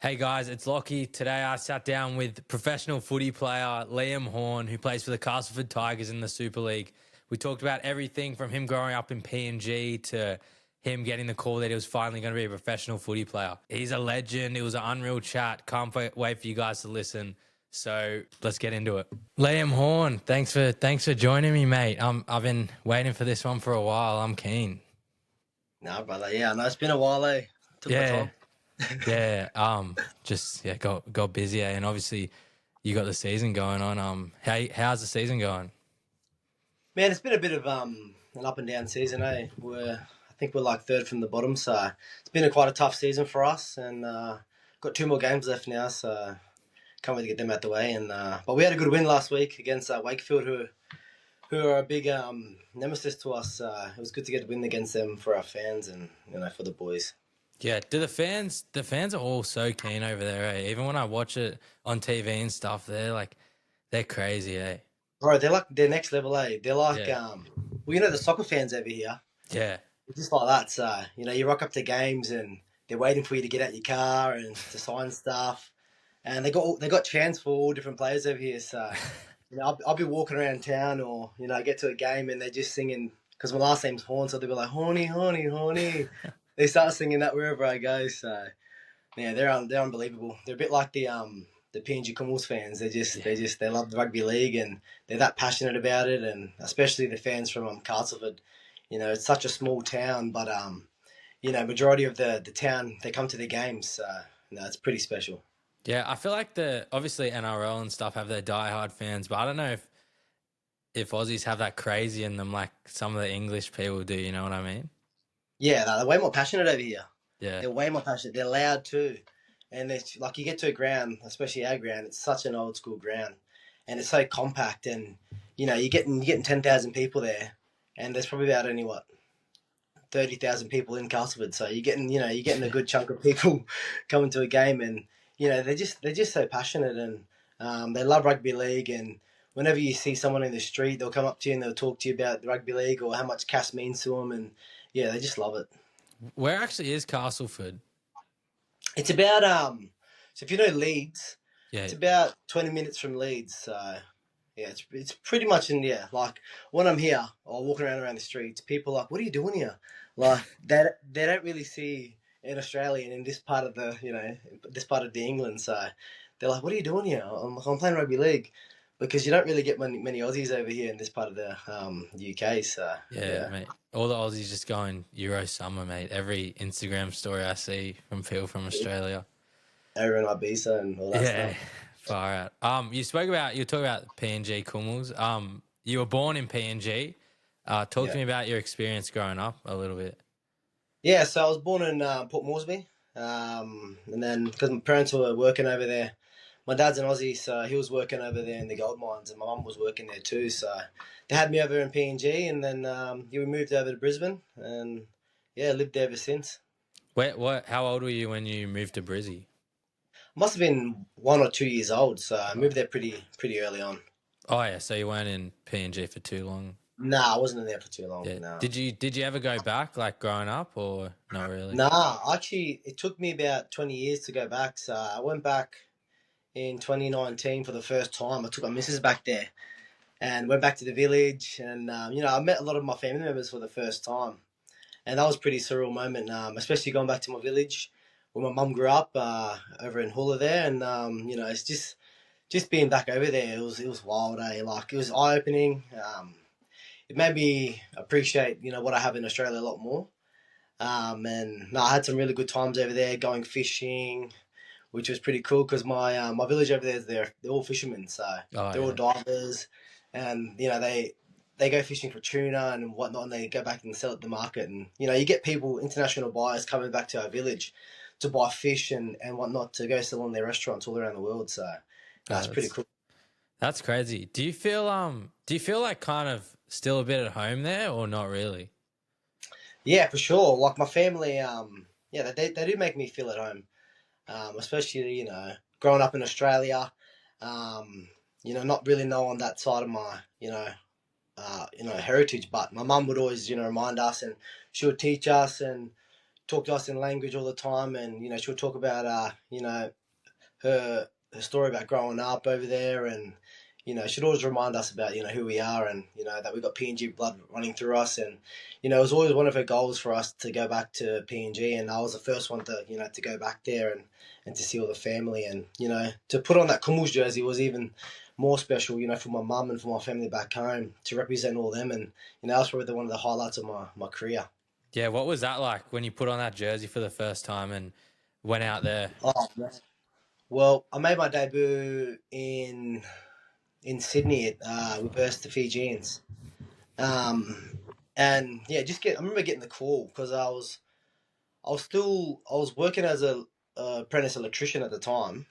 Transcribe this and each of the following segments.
Hey guys, it's Lachie. Today I sat down with professional footy player Liam Horne, who plays for the Castleford Tigers in the Super League. We talked about everything from him growing up in PNG to him getting the call that he was finally going to be a professional footy player. He's a legend. It was an unreal chat. Can't wait for you guys to listen. So let's get into it. Liam Horne, thanks for joining me, mate. I've been waiting for this one for a while. I'm keen. No, brother. Yeah, no, it's been a while, eh? Took my Yeah. time. Yeah, got busy, and obviously you got the season going on. How's the season going? Man, it's been a bit of an up and down season, eh? I think we're like third from the bottom, so it's been quite a tough season for us, and got two more games left now, so can't wait to get them out the way. And but we had a good win last week against Wakefield, who are a big nemesis to us. It was good to get a win against them for our fans and for the boys. Yeah, do the fans are all so keen over there, eh? Even when I watch it on TV and stuff, they're crazy, eh? Bro, they're next level, eh? They're like Yeah, the soccer fans over here. yeah, It's just like that. So, you rock up to games and they're waiting for you to get out your car and to sign stuff. And they got chants for all different players over here. So, I'll be walking around town or, I get to a game and they're just singing, because my last name's Horne, so they'll be like, Horny, Horny, Horny. They start singing that wherever I go. So, yeah, they're unbelievable. They're a bit like the PNG Commonwealth fans. yeah. They love the rugby league and they're that passionate about it, and especially the fans from Castleford. It's such a small town, but majority of the town, they come to the games. So, it's pretty special. Yeah, I feel like the obviously NRL and stuff have their diehard fans, but I don't know if Aussies have that crazy in them like some of the English people do. You know what I mean? Yeah, they're way more passionate over here. Yeah, They're way more passionate. They're loud too. And it's like you get to a ground, especially our ground, it's such an old school ground. And it's so compact, and you're getting 10,000 people there, and there's probably about only 30,000 people in Castleford. So you're getting a good chunk of people coming to a game, and they're just so passionate, and they love rugby league. And whenever you see someone in the street, they'll come up to you and they'll talk to you about the rugby league or how much CAS means to them, and yeah, they just love it. where actually is Castleford? It's about so if you know Leeds, Yeah, it's about 20 minutes from Leeds. So yeah, it's pretty much in, yeah. Like when I'm here or walking around the streets, people are like, "What are you doing here?" Like they don't really see an Australian in this part of this part of the England. So they're like, "What are you doing here?" I'm playing rugby league, because you don't really get many Aussies over here in this part of the UK. So yeah, yeah, mate. All the Aussies just going Euro summer, mate. Every Instagram story I see from people from Australia. over in Ibiza and all that Yeah, stuff. far out. You were talking about PNG Kummels. You were born in PNG. Talk Yeah. to me about your experience growing up a little bit. Yeah, so I was born in Port Moresby, and then because my parents were working over there, my dad's an Aussie, so he was working over there in the gold mines, and my mum was working there too. So they had me over in PNG, and then we moved over to Brisbane, and yeah, lived there ever since. How old were you when you moved to Brizzy? Must have been 1 or 2 years old, so I moved there pretty early on. Oh yeah, so you weren't in PNG for too long. Nah, I wasn't in there for too long. Yeah. No. Did you ever go back like growing up or not really? Nah, actually, it took me about 20 years to go back. So I went back in 2019 for the first time. I took my missus back there and went back to the village. And I met a lot of my family members for the first time, and that was a pretty surreal moment. Especially going back to my village where my mum grew up, over in Hula there, and it's just being back over there. It was wild, eh? Like it was eye opening. It made me appreciate what I have in Australia a lot more. And no, I had some really good times over there going fishing, which was pretty cool because my village over there, they're all fishermen, so Oh they're all yeah. divers, and they go fishing for tuna and whatnot, and they go back and sell at the market, and you get people, international buyers, coming back to our village to buy fish and whatnot to go sell in their restaurants all around the world. So Oh, that's pretty cool. that's crazy. Do you feel like kind of still a bit at home there or not really? Yeah, for sure. Like my family, yeah, they do make me feel at home, especially growing up in Australia, not really knowing that side of my heritage. But my mum would always remind us, and she would teach us, and talk to us in language all the time, and she'll talk about her story about growing up over there, and she'd always remind us about who we are, and that we got PNG blood running through us, and it was always one of her goals for us to go back to PNG, and I was the first one to go back there and to see all the family, and to put on that Kumul's jersey was even more special, for my mum and for my family back home to represent all them, and that was probably one of the highlights of my career. Yeah, what was that like when you put on that jersey for the first time and went out there? Oh man. Well, I made my debut in Sydney with versus the Fijians. And yeah, I remember getting the call because I was working as a apprentice electrician at the time,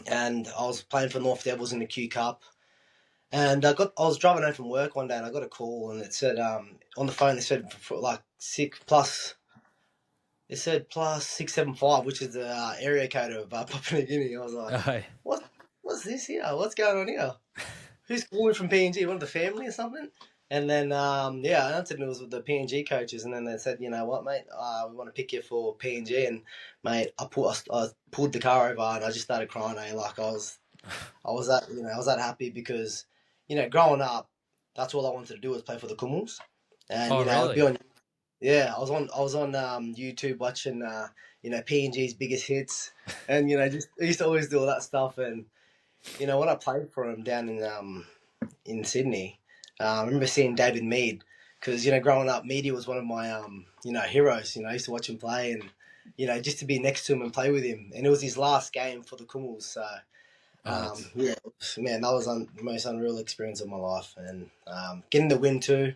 and I was playing for North Devils in the Q Cup. And I was driving home from work one day, and I got a call, and it said on the phone, it said for like six plus. It said +675, which is the area code of Papua New Guinea. I was like, Oh, what's this here? What's going on here? Who's calling from PNG? One of the family or something? And then, I answered, and it was with the PNG coaches. And then they said, you know what, mate, we want to pick you for PNG. And, mate, I pulled the car over and I just started crying. Like, I was that happy because, growing up, that's all I wanted to do was play for the Kumuls. And, oh, I would be really? on, yeah, I was on YouTube watching, PNG's biggest hits. And, I used to always do all that stuff. And, when I played for him down in Sydney, I remember seeing David Mead because growing up, Meady was one of my heroes. I used to watch him play, and just to be next to him and play with him. And it was his last game for the Kumuls, so man, that was the most unreal experience of my life. And getting the win too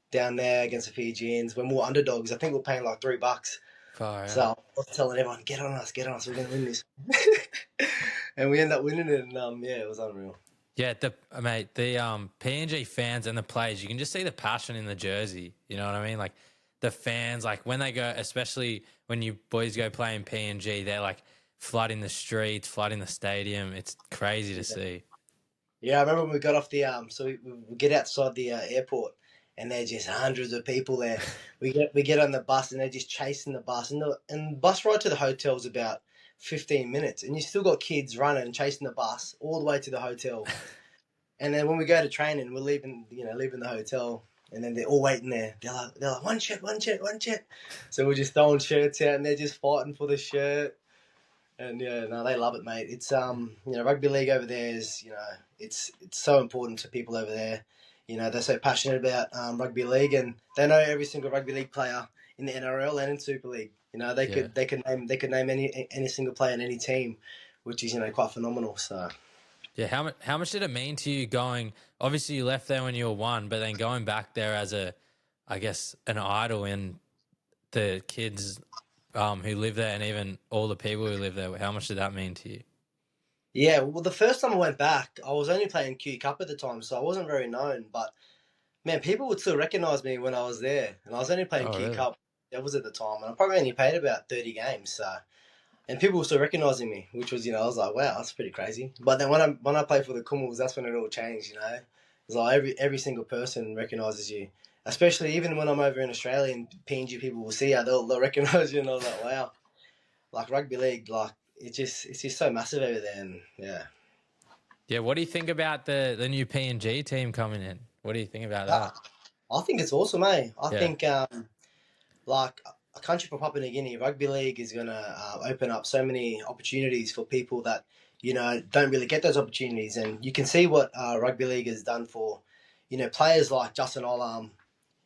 down there against the Fijians when we were underdogs. I think we were paying like $3. Far out. So I was telling everyone, get on us, we're gonna win this. And we ended up winning it, and it was unreal. Yeah, the PNG fans and the players, you can just see the passion in the jersey. You know what I mean? Like the fans, like when they go, especially when you boys go play in PNG, they're like flooding the streets, flooding the stadium. It's crazy to see. Yeah, I remember when we got off the so we get outside the airport, and there's just hundreds of people there. We get on the bus, and they're just chasing the bus, and the bus ride to the hotel is about 15 minutes, and you still got kids running and chasing the bus all the way to the hotel. And then when we go to training, we're leaving the hotel, and then they're all waiting there. They're like one shirt. So we're just throwing shirts out, and they're just fighting for the shirt. And they love it, mate. It's rugby league over there is it's so important to people over there. They're so passionate about rugby league, and they know every single rugby league player in the NRL and in Super League. They could name any single player in any team, which is quite phenomenal. So Yeah, how much did it mean to you going? Obviously, you left there when you were one, but then going back there as I guess, an idol in the kids who live there, and even all the people who live there. How much did that mean to you? yeah, well, the first time I went back, I was only playing Q Cup at the time, so I wasn't very known. But man, people would still recognise me when I was there, and I was only playing Oh, Q really? Cup. That was at the time, and I probably only played about 30 games. So, and people were still recognising me, which was I was like, wow, that's pretty crazy. But then when I played for the Kumuls, that's when it all changed. It's like every single person recognises you, especially even when I'm over in Australia and PNG people will see you, they'll recognise you, and I was like, wow, like rugby league, like it's just so massive over there, and yeah. Yeah, what do you think about the new PNG team coming in? What do you think about Uh, that? I think it's awesome, eh? I Yeah, think like a country for Papua New Guinea, rugby league is going to open up so many opportunities for people that don't really get those opportunities, and you can see what rugby league has done for players like Justin Olam,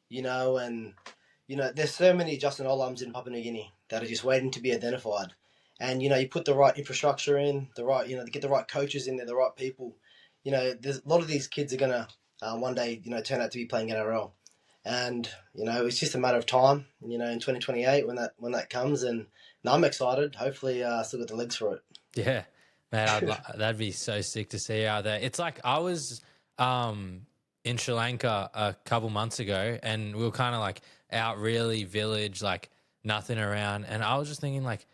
and there's so many Justin Olams in Papua New Guinea that are just waiting to be identified, and you put the right infrastructure in, the right get the right coaches in there, the right people, there's a lot of these kids are going to one day turn out to be playing NRL. And it's just a matter of time. In 2028 when that comes, and I'm excited. Hopefully, I still got the legs for it. yeah, man, that'd be so sick to see out there. It's like I was in Sri Lanka a couple months ago, and we were kind of like out really village, like nothing around, and I was just thinking like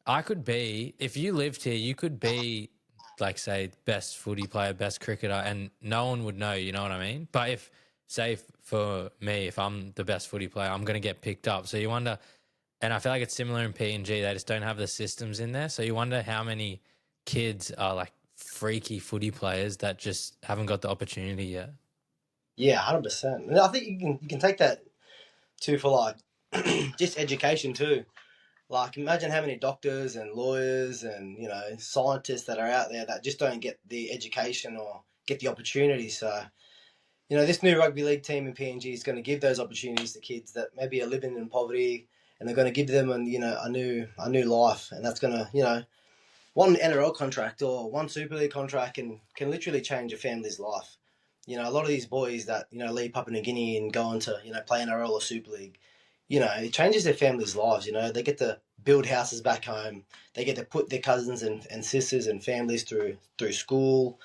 I could be, if you lived here, you could be like, say, best footy player, best cricketer, and no one would know, you know what I mean? But if, say, for me, if I'm the best footy player, I'm going to get picked up. So you wonder, And I feel like it's similar in PNG. They just don't have the systems in there. So you wonder how many kids are like freaky footy players that just haven't got the opportunity yet. Yeah, 100%. And I think you can take that too for like just education too. Like imagine how many doctors and lawyers and scientists that are out there that just don't get the education or get the opportunity. So this new rugby league team in PNG is going to give those opportunities to kids that maybe are living in poverty, and they're going to give them a new life, and that's going to one NRL contract or one Super League contract can literally change a family's life. A lot of these boys that leave Papua New Guinea and go on to play NRL or Super League, it changes their families' lives. They get to build houses back home. They get to put their cousins and sisters and families through school,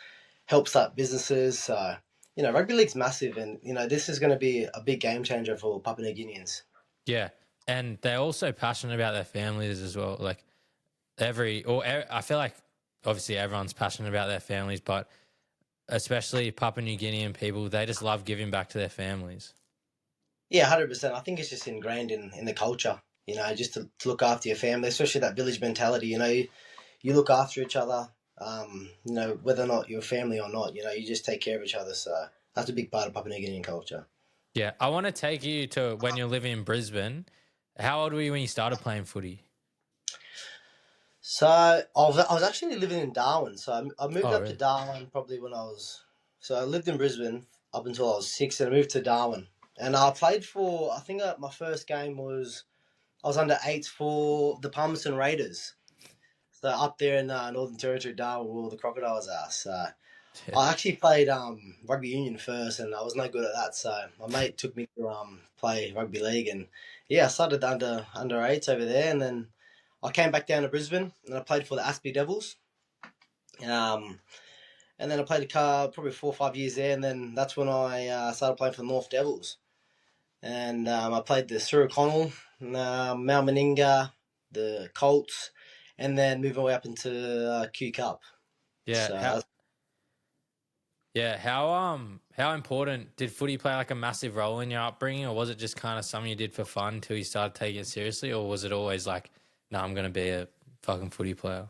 help start businesses. So rugby league's massive, and this is going to be a big game changer for Papua New Guineans. Yeah. And they're also passionate about their families as well. Like I feel like obviously everyone's passionate about their families, but especially Papua New Guinean people, they just love giving back to their families. Yeah, 100%. I think it's just ingrained in the culture. Just to look after your family, especially that village mentality. You look after each other. Whether or not you're family or not, you just take care of each other. So that's a big part of Papua New Guinean culture. Yeah. I want to take you to when you're living in Brisbane. How old were you when you started playing footy? So I was actually living in Darwin. So I moved Oh, up to really? Darwin probably when I was. So I lived in Brisbane up until I was 6, and I moved to Darwin. And I played for. I think my first game was I was under 8s for the Palmerston Raiders. So up there in Northern Territory, Darwin, where all the crocodiles are. So Yeah. I actually played rugby union first, and I was no good at that. So my mate took me to play rugby league, and yeah, I started under 8s over there, and then I came back down to Brisbane, and I played for the Aspie Devils. Um, and then I played probably 4 or 5 years there, and then that's when I started playing for the North Devils. And I played the Sir O'Connell, Mal Meninga, the Colts, and then moving way up into Q Cup. Yeah. So How important did footy play like a massive role in your upbringing, or was it just kind of something you did for fun until you started taking it seriously, or was it always like, no, I'm gonna be a fucking footy player?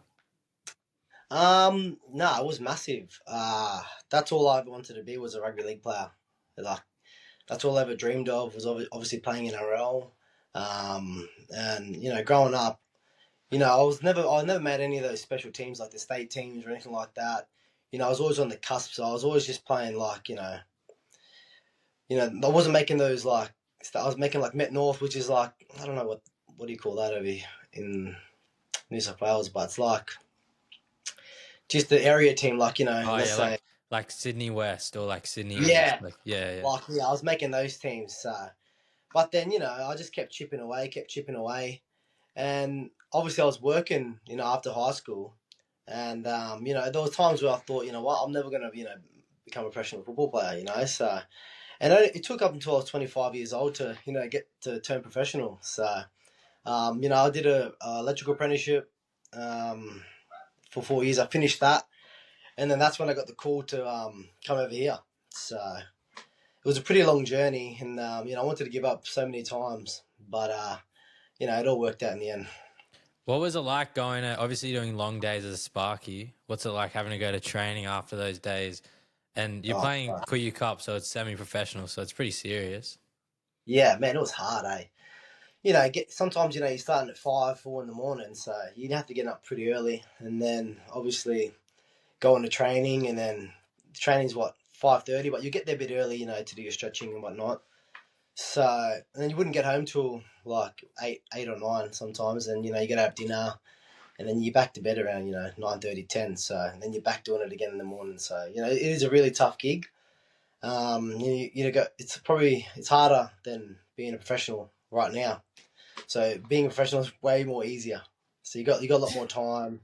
no, it was massive. That's all I ever wanted to be was a rugby league player. Like that's all I ever dreamed of was obviously playing in NRL. And growing up, I never made any of those special teams like the state teams or anything like that. I was always on the cusp, so I was always just playing like I wasn't making those like I was making like Met North, which is like I don't know what do you call that over here in New South Wales, but it's like just the area team, like Oh let's yeah, say like Sydney West or like Sydney East. yeah, Like yeah. like yeah, I was making those teams. But then I just kept chipping away, and obviously I was working, after high school, and there was times where I thought, what, I'm never gonna become a professional football player, so. And it took up until I was 25 years old to, get to turn professional. So, I did a electrical apprenticeship for 4 years. I finished that, and then that's when I got the call to come over here. So it was a pretty long journey, and I wanted to give up so many times, but it all worked out in the end. What was it like going to obviously doing long days as a Sparky? What's it like having to go to training after those days? And you're Oh, playing Kuyu Cup, so it's semi-professional, so it's pretty serious. yeah, man, it was hard, eh? Sometimes you're starting at 5, 4 in the morning, so you'd have to get up pretty early, and then obviously going to training, and then training's what 5:30, but you get there a bit early, to do your stretching and whatnot. So and then you wouldn't get home till like 8 or 9 sometimes, and you gotta have dinner, and then you're back to bed around 9:30, 10. So and then you're back doing it again in the morning. So it is a really tough gig. It's harder than being a professional right now. So being a professional is way more easier. So you got a lot more time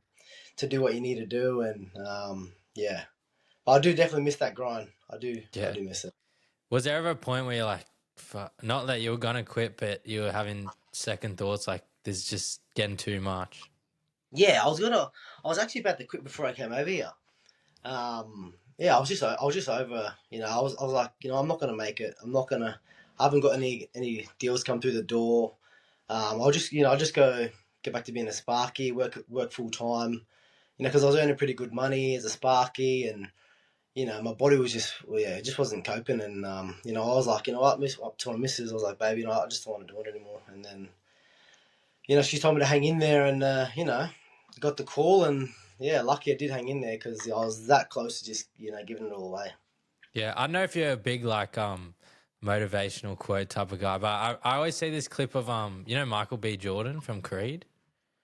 to do what you need to do, and yeah. But I do definitely miss that grind. I Yeah. do miss it. Was there ever a point where you're like, not that you were gonna quit, but you were having second thoughts, like this is just getting too much? Yeah, I was actually about to quit before I came over here. Yeah, I was just over. I was like, I'm not gonna make it. I haven't got any deals come through the door. I'll just go get back to being a sparky, work full time. Because I was earning pretty good money as a sparky, and my body was just, well, yeah, it just wasn't coping. And I was like, what, miss, up to my missus, I was like, baby, I just don't want to do it anymore. And then, she told me to hang in there, and got the call, and yeah, lucky I did hang in there because I was that close to just giving it all away. Yeah, I don't know if you're a big like motivational quote type of guy, but I always see this clip of Michael B. Jordan from Creed.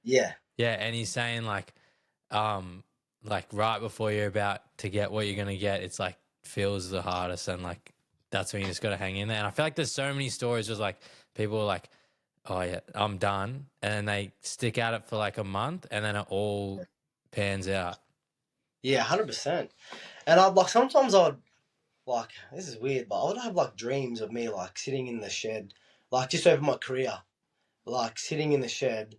Yeah, Yeah, and he's saying like right before you're about to get what you're gonna get, it's like feels the hardest, and like that's when you just got to hang in there. And I feel like there's so many stories just like people are like, oh yeah, I'm done, and then they stick at it for like a month, and then it all pans out. yeah, 100%. And I'd like sometimes I'd like, this is weird, but I would have like dreams of me like sitting in the shed, like just over my career, like sitting in the shed.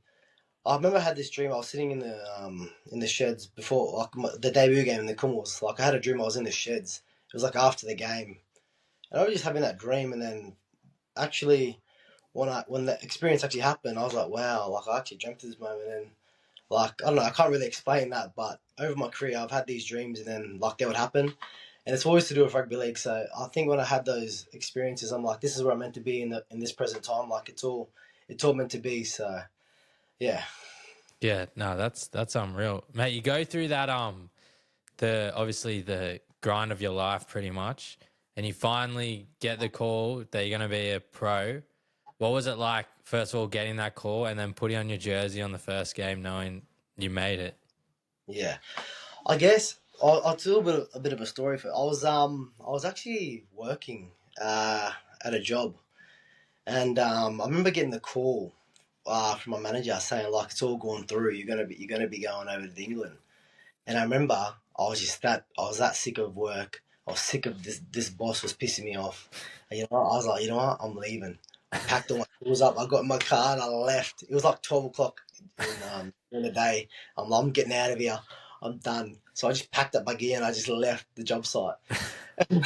I remember I had this dream. I was sitting in the sheds before like the debut game in the Cummels. Like I had a dream I was in the sheds. It was like after the game, and I was just having that dream. And then actually, when the experience actually happened, I was like, wow, like I actually dreamt of this moment. And like I don't know, I can't really explain that, but over my career, I've had these dreams, and then like they would happen, and it's always to do with rugby league. So I think when I had those experiences, I'm like, this is where I'm meant to be in this present time. Like it's all meant to be. So yeah. Yeah, no, that's unreal, mate. You go through that the obviously the grind of your life pretty much, and you finally get the call that you're going to be a pro. What was it like, first of all, getting that call and then putting on your jersey on the first game, knowing you made it? Yeah, I guess I'll tell a bit of a story for. I was actually working at a job, and I remember getting the call from my manager saying like it's all gone through. You're gonna be going over to England. And I remember I was that sick of work. I was sick of this boss was pissing me off. And I was like, I'm leaving. I packed all my tools up. I got in my car and I left. It was like 12 o'clock in the day. I'm getting out of here. I'm done. So I just packed up my gear and I just left the job site.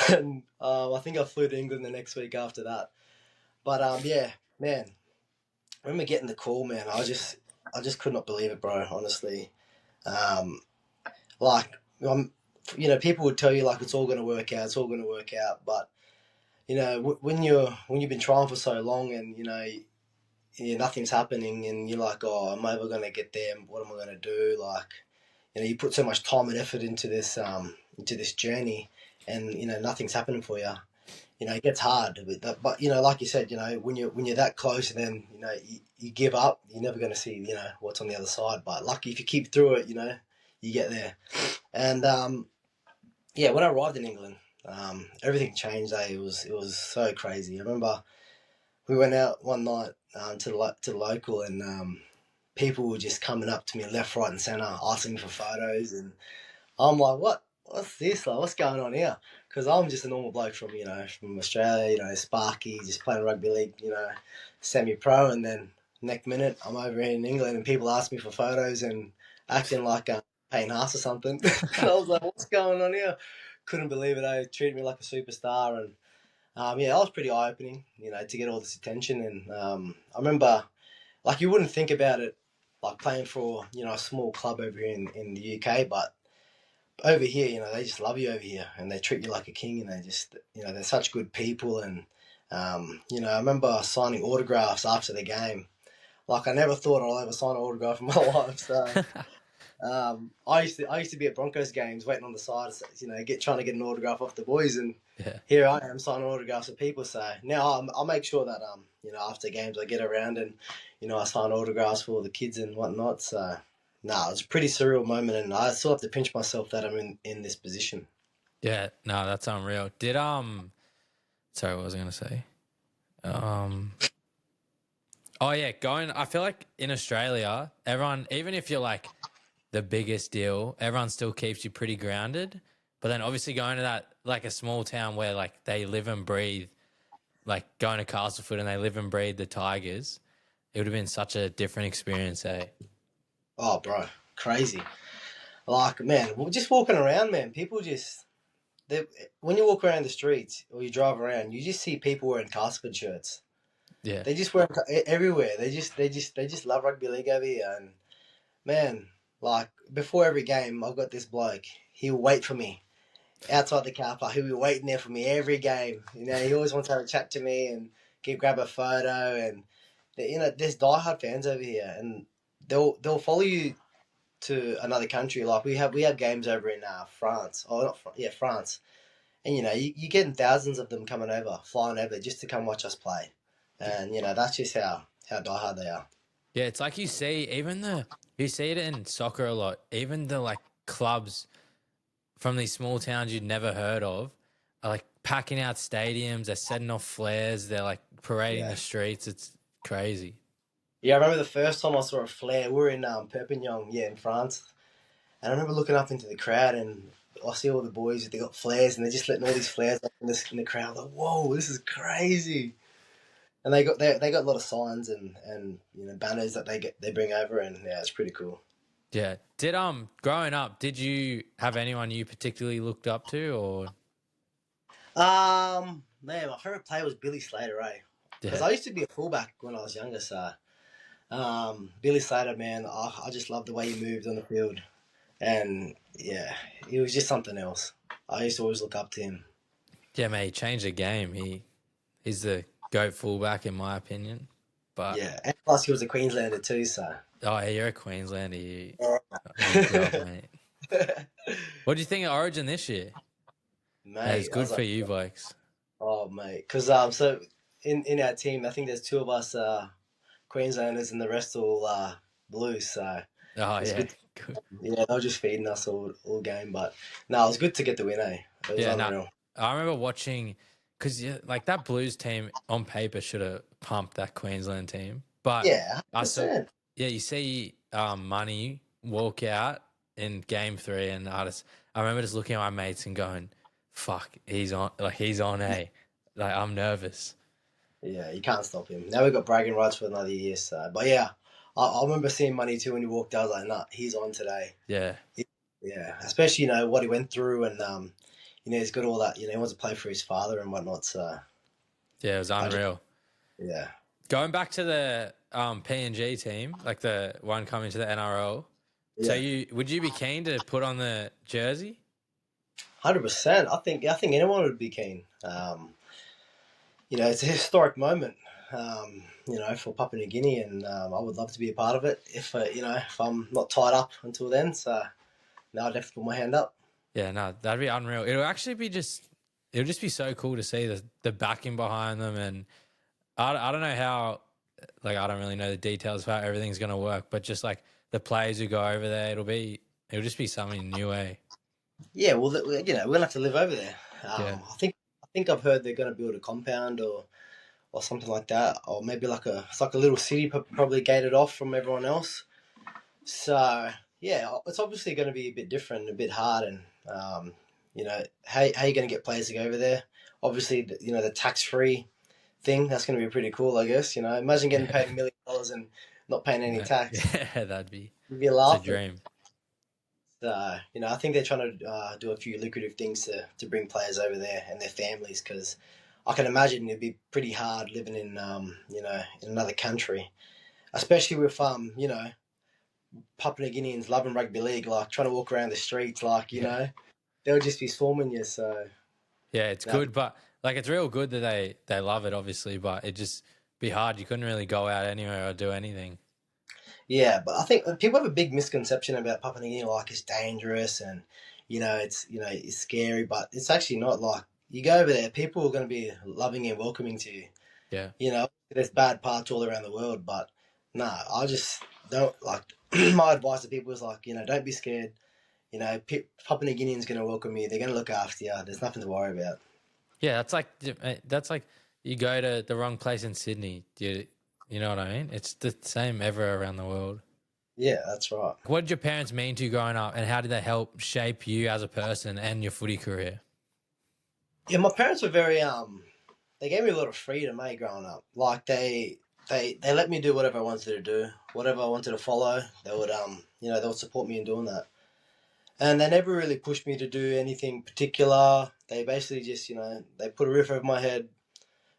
And I think I flew to England the next week after that. But yeah, man, I remember getting the call, man. I just could not believe it, bro. Honestly, um, like I'm, people would tell you like it's all going to work out. It's all going to work out. But when you've been trying for so long, and nothing's happening, and you're like, oh, am I ever going to get there? What am I going to do? Like, you put so much time and effort into this journey, and nothing's happening for you. It gets hard. But like you said, when you're that close, and then you give up, you're never going to see what's on the other side. But lucky if you keep through it, you get there. And yeah, when I arrived in England, everything changed. It was so crazy. I remember we went out one night to the local, and people were just coming up to me left, right, and centre, asking me for photos, and I'm like, what's this? Like, what's going on here? Because I'm just a normal bloke from from Australia, Sparky, just playing rugby league, semi-pro, and then next minute I'm over here in England, and people ask me for photos and acting like paying Haas or something. And I was like, what's going on here? Couldn't believe it. They treated me like a superstar, and yeah, that was pretty eye-opening, to get all this attention. And I remember, like, you wouldn't think about it, like playing for a small club over here in the UK, but over here, they just love you over here, and they treat you like a king, and they just, they're such good people. And I remember signing autographs after the game. Like, I never thought I'd ever sign an autograph in my life. So I used to be at Broncos games waiting on the side, trying to get an autograph off the boys, and Yeah. here I am signing autographs with people. So now I'll make sure that after games I get around, and I sign autographs for all the kids and whatnot. So no, it's a pretty surreal moment, and I still have to pinch myself that I'm in this position. Yeah, no, that's unreal. Did sorry, what was I gonna say? Oh yeah, I feel like in Australia, everyone, even if you're like the biggest deal, everyone still keeps you pretty grounded. But then obviously going to that like a small town where like they live and breathe, like going to Castleford and they live and breathe the Tigers, it would have been such a different experience, eh? Oh, bro, crazy! Like, man, just walking around, man, people just when you walk around the streets or you drive around, you just see people wearing Castleford shirts. Yeah. they just wear 'em everywhere. They just love rugby league over here. And man, like before every game, I've got this bloke. He'll wait for me outside the car park. He'll be waiting there for me every game. He always wants to have a chat to me and grab a photo. And there's diehard fans over here, and they'll follow you to another country. Like we have games over in France. Oh, not yeah, France. And you're getting thousands of them coming over, flying over just to come watch us play. And that's just how diehard they are. Yeah, it's like you see it in soccer a lot. Even the like clubs from these small towns you'd never heard of are like packing out stadiums. They're setting off flares. They're like parading Yeah. the streets. It's crazy. Yeah, I remember the first time I saw a flare. We were in Perpignan, in France, and I remember looking up into the crowd, and I see all the boys. They got flares, and they're just letting all these flares up in the crowd. Like, whoa, this is crazy! And they got a lot of signs and banners that they bring over, and yeah, it's pretty cool. Yeah. Did growing up, did you have anyone you particularly looked up to, or Man, my favorite player was Billy Slater, because yeah, I used to be a fullback when I was younger. So, Billy Slater, man, I just loved the way he moved on the field, and yeah, he was just something else. I used to always look up to him. yeah, mate, he changed the game. He's the GOAT fullback in my opinion. But Yeah, and plus he was a Queenslander too, so. oh, yeah, you're a Queenslander. You Yeah. grew up, mate. What do you think of Origin this year? Mate, It's I good was for like, you, blokes. oh mate, because so in our team, I think there's two of us Queenslanders and the rest all Blues. So Oh it's yeah, good. good. Yeah, they were just feeding us all game, but no, it was good to get the win. It was Yeah, no, unreal. I remember watching because like that Blues team on paper should have pumped that Queensland team, but Yeah, I saw 100%. yeah, you see Money walk out in game 3, and I remember just looking at my mates and going, "Fuck, he's on a." Like I'm nervous. Yeah, you can't stop him. Now we've got bragging rights for another year. So, but yeah, I remember seeing Money too when he walked out. I was like, nah, he's on today. Yeah, Yeah, especially what he went through, and he's got all that. He wants to play for his father and whatnot. So yeah, it was I just, unreal. yeah, Going back to the PNG team, like the one coming to the NRL. So yeah, would you be keen to put on the jersey? 100%. I think anyone would be keen. It's a historic moment. For Papua New Guinea, and I would love to be a part of it if I'm not tied up until then. So now I'd have to put my hand up. Yeah, no, that'd be unreal. It'll just be so cool to see the backing behind them, and I don't know how, like I don't really know the details of how everything's gonna work, but just like the players who go over there, it'll just be something new, eh? Yeah, well, we're gonna have to live over there. Yeah, I think I've heard they're gonna build a compound or something like that, or maybe it's like a little city, probably gated off from everyone else. So yeah, it's obviously going to be a bit different, a bit hard, and how are you going to get players to go over there? Obviously, the tax free thing, that's going to be pretty cool, I guess. Imagine getting paid $1 million and not paying any tax. yeah, that'd be You'd be it's a laughing. dream. So I think they're trying to do a few lucrative things to bring players over there and their families, because I can imagine it'd be pretty hard living in in another country, especially with Papua New Guineans loving rugby league, like trying to walk around the streets, like Yeah, they'll just be swarming you. So yeah, it's no, good, but like it's real good that they love it, obviously, but it just be hard. You couldn't really go out anywhere or do anything. yeah, but I think people have a big misconception about Papua New Guinea, like it's dangerous and it's scary, but it's actually not. Like you go over there, people are going to be loving and welcoming to you. Yeah. There's bad parts all around the world, but no, I just don't like. My advice to people is like, don't be scared. Papua New Guineans going to welcome you. They're going to look after you. There's nothing to worry about. Yeah, that's like you go to the wrong place in Sydney. You know what I mean? It's the same everywhere around the world. Yeah, that's right. What did your parents mean to you growing up, and how did they help shape you as a person and your footy career? Yeah, my parents were very they gave me a lot of freedom, growing up. Like they let me do whatever I wanted to do, whatever I wanted to follow. They would support me in doing that. And they never really pushed me to do anything particular. They basically just, they put a roof over my head,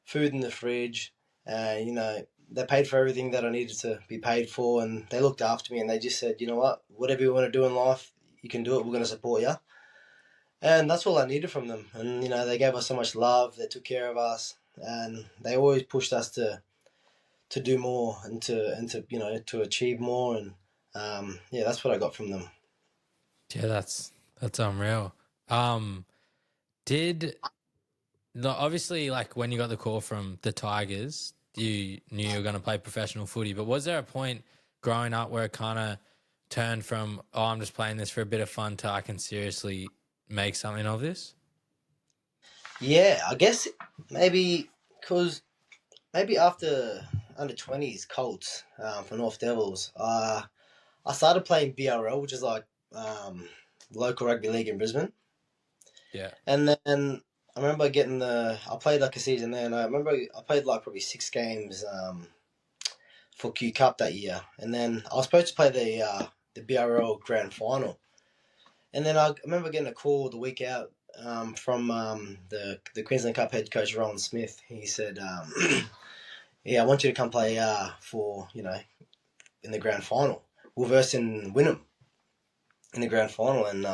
food in the fridge, and they paid for everything that I needed to be paid for, and they looked after me, and they just said, you know what, whatever you want to do in life, you can do it. We're going to support you, and that's all I needed from them. And they gave us so much love. They took care of us, and they always pushed us to do more and to achieve more. And yeah, that's what I got from them. Yeah, that's unreal. Did no, obviously, like when you got the call from the Tigers, you knew you were going to play professional footy. But was there a point growing up where it kind of turned from, oh, I'm just playing this for a bit of fun, to I can seriously make something of this? Yeah, I guess maybe because maybe after under 20s Colts for North Devils, I started playing BRL, which is like local rugby league in Brisbane. Yeah. And then I remember I played like a season there, and I remember I played like probably 6 games for Q Cup that year. And then I was supposed to play the BRL Grand Final. And then I remember getting a call the week out from the Queensland Cup head coach, Rowan Smith. He said, yeah, I want you to come play for, in the Grand Final. We're versing Wynnum in the Grand Final. And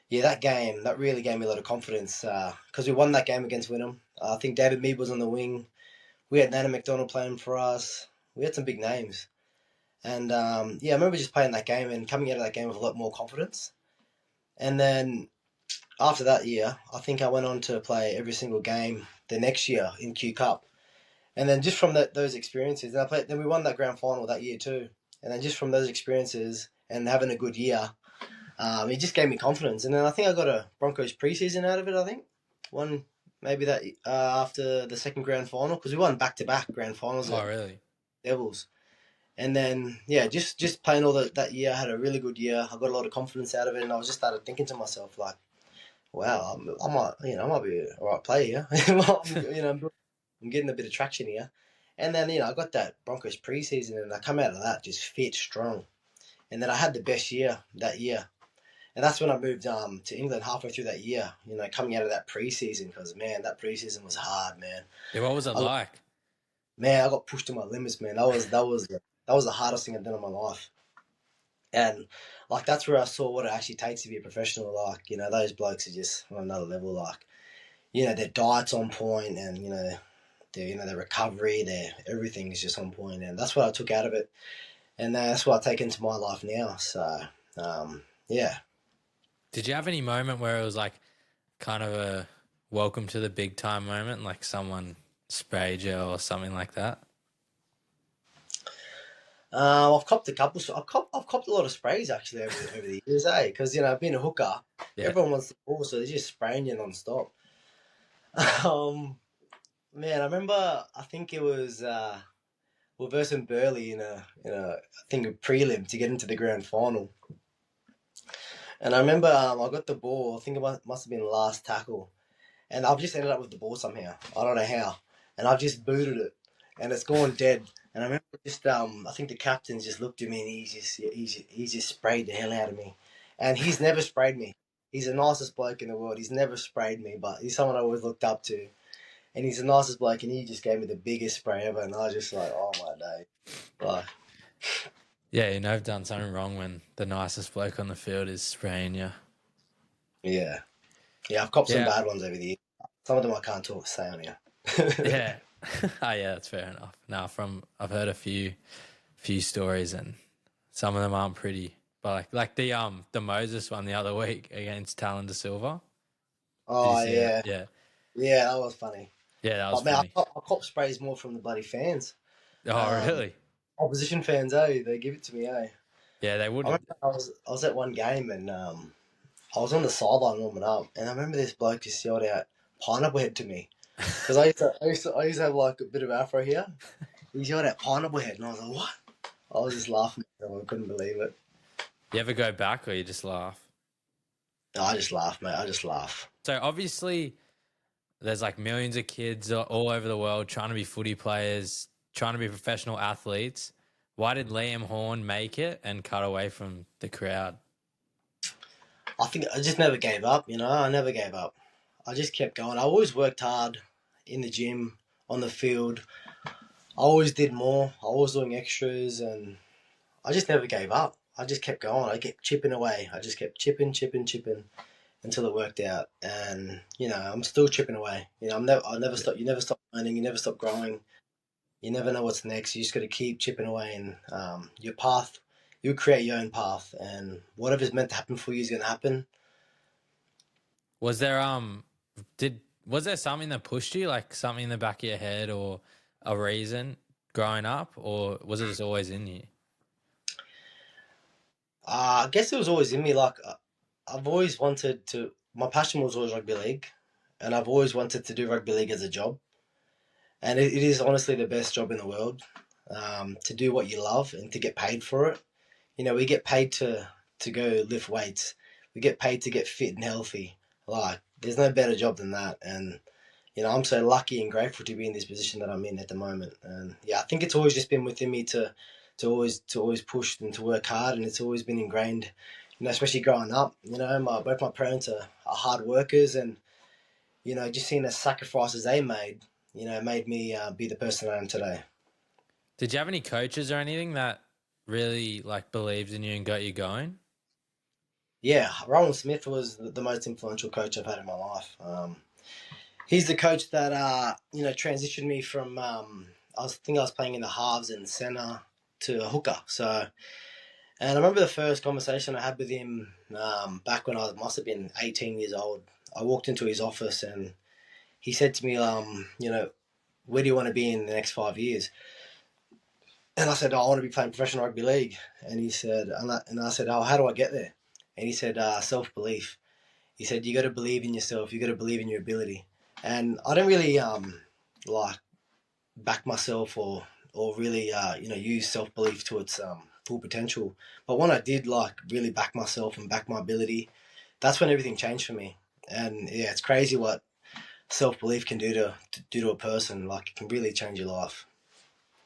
yeah, that really gave me a lot of confidence because we won that game against Wynnum. I think David Mead was on the wing. We had Nana McDonald playing for us. We had some big names. And yeah, I remember just playing that game and coming out of that game with a lot more confidence. And then after that year, I think I went on to play every single game the next year in Q Cup. And then just from those experiences, then we won that grand final that year too. And then just from those experiences and having a good year, it just gave me confidence. And then I think I got a Broncos preseason out of it, I think. One, maybe that after the second grand final, because we won back-to-back grand finals. Oh, really? Devils. And then, yeah, just playing all that year, I had a really good year. I got a lot of confidence out of it, and I was just started thinking to myself, like, wow, I might be a right player here. I'm getting a bit of traction here. And then, I got that Broncos preseason, and I come out of that just fit, strong. And then I had the best year that year. And that's when I moved to England halfway through that year, coming out of that preseason, because, man, that preseason was hard, man. Yeah, what was it like? Man, I got pushed to my limits, man. That was the hardest thing I've done in my life. And like that's where I saw what it actually takes to be a professional. Like, those blokes are just on another level. Like, their diet's on point, and their recovery, their everything is just on point. And that's what I took out of it, and that's what I take into my life now. So, yeah. Did you have any moment where it was like kind of a welcome to the big time moment, like someone sprayed you or something like that? I've copped a couple. I've copped a lot of sprays actually over the years, because being a hooker, Yeah. everyone wants the ball, so they're just spraying you non-stop. Man, I remember. I think it was we're versing Burley in I think a prelim to get into the grand final. And I remember I got the ball. I think it must have been the last tackle, and I've just ended up with the ball somehow. I don't know how, and I've just booted it, and it's gone dead. And I remember just I think the captain just looked at me and he just sprayed the hell out of me, and he's never sprayed me. He's the nicest bloke in the world. He's never sprayed me, but he's someone I always looked up to. And he's the nicest bloke, and he just gave me the biggest spray ever, and I was just like, oh my day. Like, Yeah, I've done something wrong when the nicest bloke on the field is spraying you. yeah. Yeah, I've copped some Yeah. bad ones over the years. Some of them I can't say on here. Yeah. Oh, yeah, that's fair enough. Now, I've heard a few stories, and some of them aren't pretty. But like the Moses one the other week against Talon De Silva. Did you Oh, see that? yeah. Yeah. Yeah, that was funny. Yeah, that was But, man, funny. I cop sprays more from the bloody fans. Oh, really? Opposition fans, they give it to me, Yeah, they I wouldn't. remember I was at one game, and I was on the sideline warming up, and I remember this bloke just yelled out "pineapple head" to me, because I used to have like a bit of afro here. He yelled out "pineapple head," and I was like, "What?" I was just laughing. I couldn't believe it. You ever go back or you just laugh? No, I just laugh, mate. I just laugh. So obviously there's like millions of kids all over the world trying to be footy players, trying to be professional athletes. Why did Liam Horne make it and cut away from the crowd? I think I just never gave up. I never gave up. I just kept going. I always worked hard in the gym, on the field. I always did more. I was doing extras, and I just never gave up. I just kept going. I kept chipping away. I just kept chipping until it worked out. And I'm still chipping away. I never stop. You never stop learning. You never stop growing. You never know what's next. You just got to keep chipping away, and your path. You create your own path, and whatever's meant to happen for you is going to happen. Was there was there something that pushed you, like something in the back of your head, or a reason growing up, or was it just always in you? I guess it was always in me. Like I've always wanted to. My passion was always rugby league, and I've always wanted to do rugby league as a job. And it is honestly the best job in the world. To do what you love and to get paid for it. We get paid to go lift weights. We get paid to get fit and healthy. Like there's no better job than that. And I'm so lucky and grateful to be in this position that I'm in at the moment. And yeah, I think it's always just been within me to always push and to work hard, and it's always been ingrained. Especially growing up. Both my parents are hard workers, and just seeing the sacrifices they made me be the person I am today. Did you have any coaches or anything that really like believed in you and got you going? Yeah, Roland Smith was the most influential coach I've had in my life. He's the coach that transitioned me from I was playing in the halves and centre to a hooker. So, and I remember the first conversation I had with him back when I must have been 18 years old. I walked into his office and he said to me, where do you want to be in the next 5 years? And I said, I want to be playing professional rugby league. And he said, and I said, oh, how do I get there? And he said, self belief. He said, you got to believe in yourself. You got to believe in your ability. And I don't really like back myself or really use self belief to its full potential. But when I did really back myself and back my ability, that's when everything changed for me. And yeah, it's crazy what self belief can do to a person. Like it can really change your life.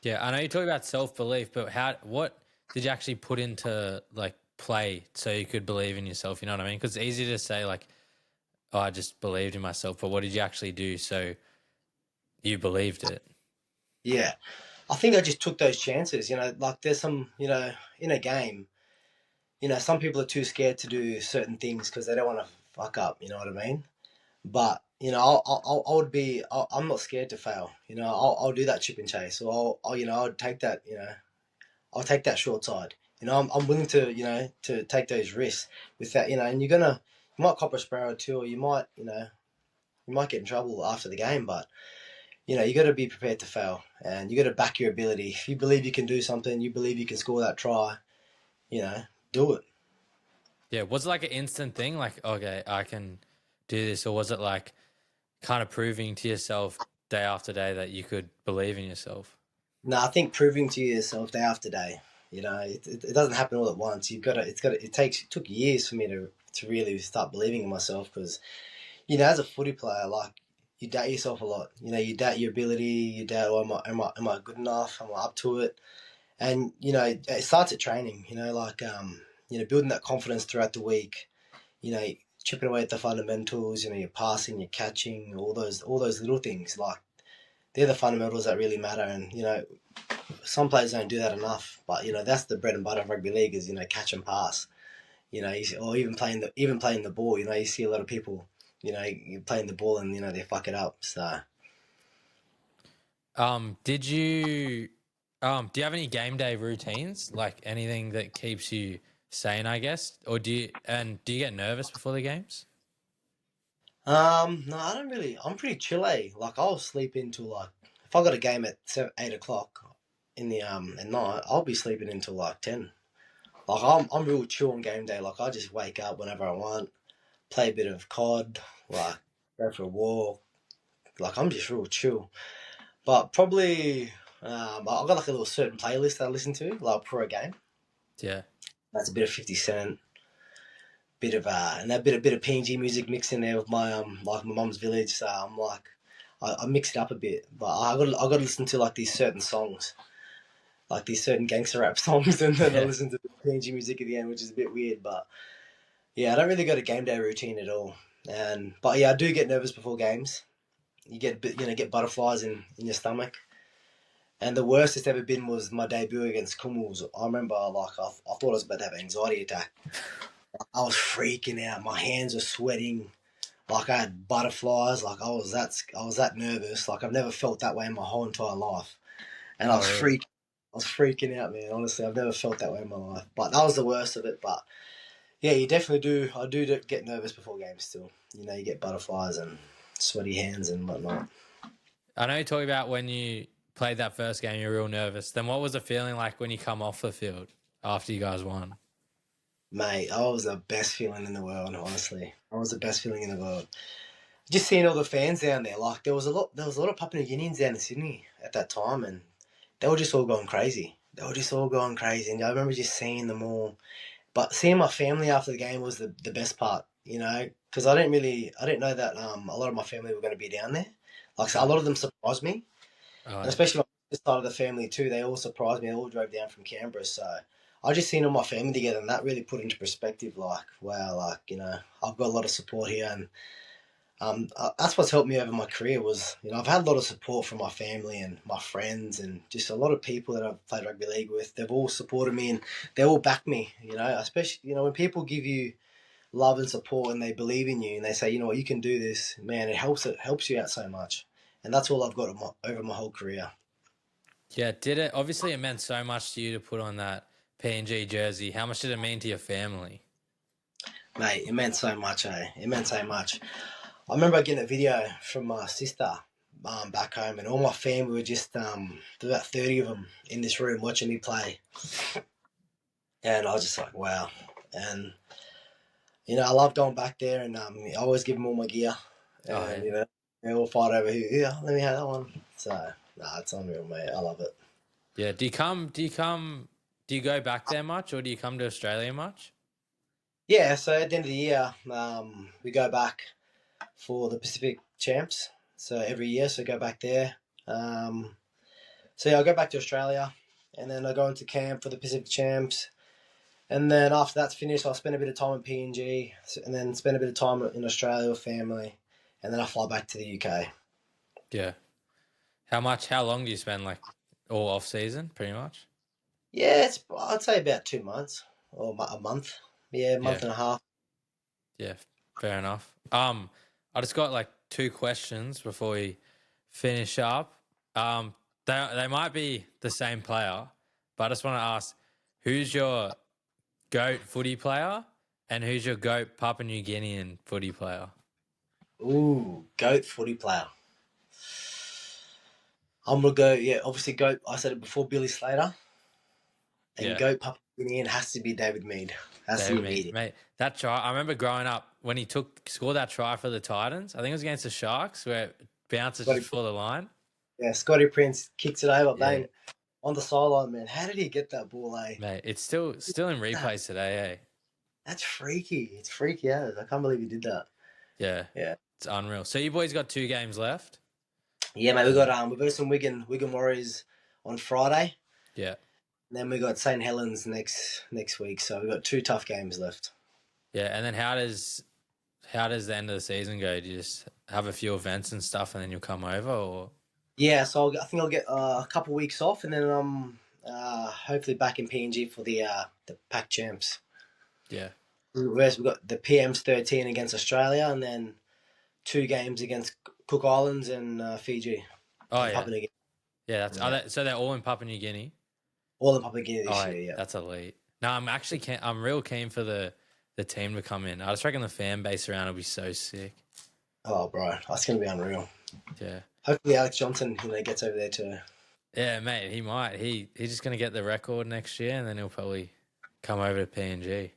Yeah, I know you talk about self belief, but what did you actually put into like play so you could believe in yourself? You know what I mean? Because it's easy to say like, "Oh, I just believed in myself," but what did you actually do so you believed it? Yeah, I think I just took those chances. Like there's some in a game. Some people are too scared to do certain things because they don't want to fuck up. You know what I mean? But I would be. I'm not scared to fail. I'll do that chip and chase. Or I'll take that. I'll take that short side. I'm willing to take those risks with that. And you might cop a spray or two, or you might get in trouble after the game. But you got to be prepared to fail, and you got to back your ability. If you believe you can do something, you believe you can score that try. You know, do it. Yeah, was it like an instant thing? Like, okay, I can do this, or was it like kind of proving to yourself day after day that you could believe in yourself? No, I think proving to yourself day after day. It doesn't happen all at once. You've got to. It took years for me to really start believing in myself because as a footy player, like you doubt yourself a lot. You doubt your ability. You doubt, oh, am I good enough? Am I up to it? And it starts at training. Building that confidence throughout the week. You know, chipping away at the fundamentals. Your passing, your catching, all those little things. Like they're the fundamentals that really matter. And some players don't do that enough. But that's the bread and butter of rugby league is catch and pass. Or even playing the ball. You see a lot of people. You're playing the ball and they fuck it up. So Did you do you have any game day routines? Like anything that keeps you sane, I guess? Or do you get nervous before the games? no, I don't really. I'm pretty chill. Like I'll sleep into if I got a game at 8 o'clock in the at night, I'll be sleeping until 10. Like I'm real chill on game day. Like I just wake up whenever I want, play a bit of COD, like go for a walk. Like I'm just real chill. But probably I've got like a little certain playlist that I listen to, like for a game. Yeah. That's a bit of 50 Cent, bit of and a bit of PNG music mixed in there with my like my mum's village. So I'm like I mix it up a bit, but I got to listen to like these certain songs, like these certain gangster rap songs, and then I Yeah. listen to the PNG music at the end, which is a bit weird. But yeah, I don't really got a game day routine at all. But yeah, I do get nervous before games. You get get butterflies in your stomach. And the worst it's ever been was my debut against Kumals. I remember, like, I thought I was about to have an anxiety attack. I was freaking out. My hands were sweating. Like, I had butterflies. Like, I was that nervous. Like, I've never felt that way in my whole entire life. And Oh, really? I was freaking out, man. Honestly, I've never felt that way in my life. But that was the worst of it. But yeah, you definitely do. I do get nervous before games still. You know, you get butterflies and sweaty hands and whatnot. I know you talked about when you played that first game, you were real nervous. Then what was the feeling like when you come off the field after you guys won? Mate, I was the best feeling in the world, honestly. I was the best feeling in the world. Just seeing all the fans down there, like there was a lot of Papua New Guineans down in Sydney at that time, and they were just all going crazy. They were just all going crazy, and I remember just seeing them all. But seeing my family after the game was the best part, you know, because I didn't know that a lot of my family were going to be down there. Like, so a lot of them surprised me, Oh, and yeah. especially this side of the family too. They all surprised me. They all drove down from Canberra, so I just seen all my family together, and that really put into perspective. Like, wow, like, you know, I've got a lot of support here, and that's what's helped me over my career. Was, you know, I've had a lot of support from my family and my friends, and just a lot of people that I've played rugby league with. They've all supported me, and they all back me. You know, especially, you know, when people give you love and support and they believe in you and they say, you know what, you can do this, man. It helps you out so much, and that's all I've got over my whole career. Yeah, did it? Obviously, it meant so much to you to put on that PNG jersey. How much did it mean to your family? Mate, it meant so much, eh? It meant so much. I remember getting a video from my sister back home, and all my family were just there were about 30 of them in this room watching me play, and I was just like, wow. And you know, I love going back there, and I always give them all my gear, Oh, yeah. and you know, they all fight over here. Yeah, let me have that one. So, nah, it's unreal, mate. I love it. Yeah. Do you go back there much or do you come to Australia much? Yeah, so at the end of the year, we go back for the Pacific Champs. So every year, so go back there. Um, so yeah, I go back to Australia, and then I go into camp for the Pacific Champs. And then after that's finished, I'll spend a bit of time at PNG, and then spend a bit of time in Australia with family, and then I fly back to the UK. Yeah. How long do you spend, like, all off season, pretty much? Yeah, I'd say about 2 months or a month. Yeah, a Yeah. month and a half. Yeah. Fair enough. I just got like two questions before we finish up. Um, they might be the same player, but I just want to ask, who's your GOAT footy player and who's your GOAT Papua New Guinean footy player? Ooh, goat footy player. I'm gonna go. Yeah, obviously goat. I said it before. Billy Slater, and Yeah. goat Papua New Guinean has to be David Mead. Has to David, be Mead. mate, that try. I remember growing up when he scored that try for the Titans. I think it was against the Sharks where it bounces just Scotty, before the line. yeah, Scotty Prince kicks it over, Yeah, bang, on the sideline. Man, how did he get that ball? mate, it's still in replays today. Eh? That's freaky. It's freaky. Yeah, I can't believe he did that. Yeah, Yeah, it's unreal. So you boys got 2 games left. yeah, mate. Uh, We got some Wigan Warriors on Friday, yeah, and then we got St Helens next week. So we got two tough games left. yeah. And then how does the end of the season go? Do you just have a few events and stuff, and then you'll come over, or Yeah, so I think I'll get a couple weeks off, and then hopefully back in PNG for the Pac Champs. yeah? Whereas we've got the PM's 13 against Australia, and then two games against Cook Islands and Fiji Oh and yeah, Papua New Guinea. yeah. Yeah, So they're all in Papua New Guinea. all in Papua New Guinea this Oh, year. Yeah. that's elite. No, I'm real keen for the team to come in. I just reckon the fan base around will be so sick. Oh, bro, that's gonna be unreal. Yeah. Hopefully, Alex Johnson, gets over there too. Yeah, mate, he might. He's just gonna get the record next year and then he'll probably come over to PNG.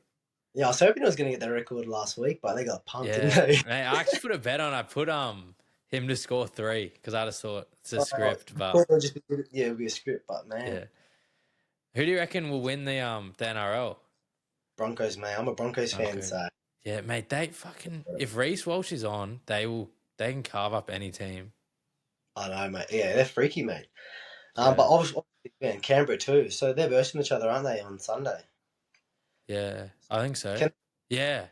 Yeah, I was hoping he was gonna get the record last week, but they got punked, didn't Yeah. they? Mate, I actually put a bet on. I put him to score 3 because I just thought it's a Oh, script, I but thought it would just be, yeah, it'd be a script, but man, yeah. Who do you reckon will win the NRL? Broncos, man. I'm a Broncos fan, Broncos. so Yeah, mate, they fucking if Reece Walsh is on, they can carve up any team. I know, mate. Yeah, they're freaky, mate. Yeah. But obviously, man, Canberra too. So they're versing each other, aren't they, on Sunday? Yeah, I think so. Can Yeah.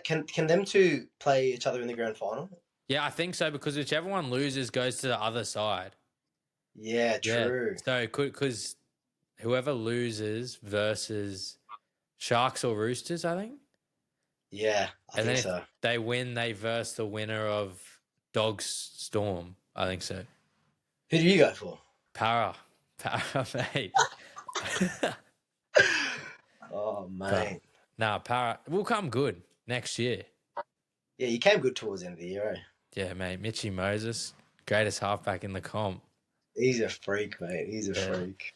can them two play each other in the grand final? Yeah, I think so because whichever one loses goes to the other side. Yeah, Yeah. true. So because whoever loses versus Sharks or Roosters, I think. Yeah, I And then think if so. they win, they verse the winner of Dogs Storm. I think so. Who do you go for? Para, mate. Oh, But mate. nah, Para will come good next year. Yeah, you came good towards the end of the year, eh? Yeah, mate. Mitchie Moses, greatest halfback in the comp. He's a freak, mate. He's a Yeah. freak.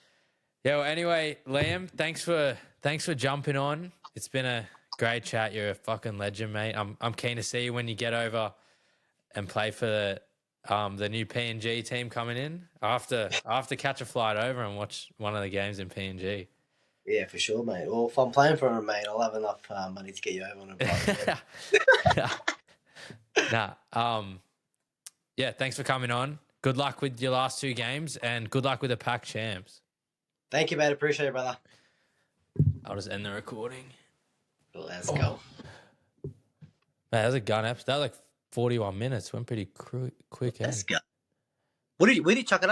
Yeah. Well, anyway, Liam, thanks for jumping on. It's been a great chat. You're a fucking legend, mate. I'm keen to see you when you get over and play for the new PNG team coming in. I have to catch a flight over and watch one of the games in PNG. Yeah, for sure, mate. Well, if I'm playing for him, mate, I'll have enough money to get you over on a private jet. Nah. Yeah, thanks for coming on. Good luck with your last 2 games and good luck with the pack champs. Thank you, mate. Appreciate it, brother. I'll just end the recording. Let's go. Man, that was a gun episode. That was like 41 minutes. Went pretty quick. Let's go. Where did you chuck it up?